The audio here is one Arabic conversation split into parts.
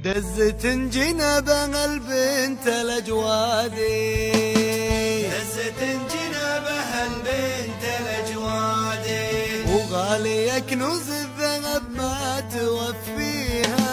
دزت جنابها البنت الأجوادي، دزت جنابها البنت الأجوادي، وغالي كنوز الذهب ما توفيها.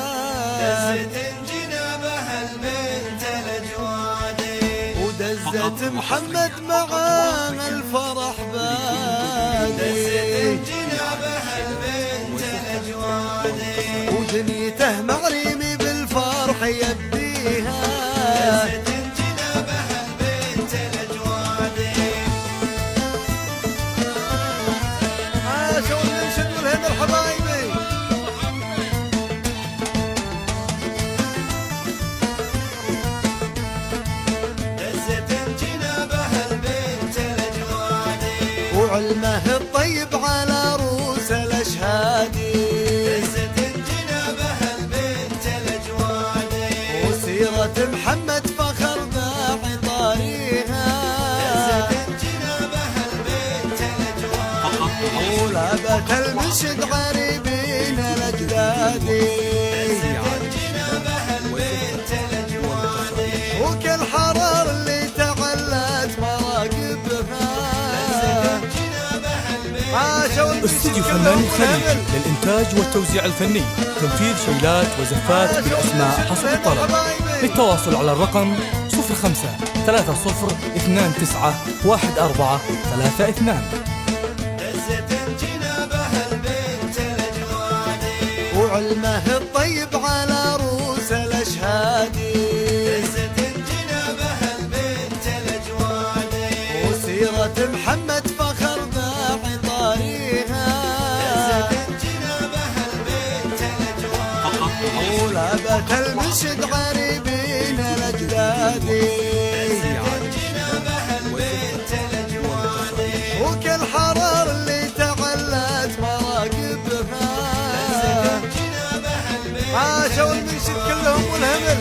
دزت جنابها البنت الأجوادي، ودزت محمد معاه الفرح بادي، دزت جنابها البنت الأجوادي، ودنيته معريمي بالفرح يبديها. دزت جنابها البنت الأجوادي. عاشوا وننشد والهمر حبايبي. دزت جنابها البنت الأجوادي، وعلمه الطيب على روس الأشهادي، دزت جنابها البنت الأجوادي، وسيرة محمد فخر باعي طاريها. دزت جنابها البنت الأجوادي، ولابت المشد غريبين الأجدادي، دزت جنابها البنت الأجوادي، وكل حرار اللي تعلت مراقبها. استوديو فنان الخليج للإنتاج والتوزيع الفني، تنفيذ شيلات وزفات بالأسماء حسب الطلب. للتواصل على الرقم 05 30 29 14 32. دزت جنابها البنت الأجوادي، وعلمه الطيب على روس الأشهادي، دزت جنابها البنت الأجوادي، وسيرة محمد فخر باعي طاريها. دزت جنابها البنت الأجوادي، ولابت المشد غريبين الأجدادي، دزت جنابها البنت الأجوادي، وكل حرار اللي تعلت مراقبها. جنابها البنت عاشوا المنشد كلهم والهمل.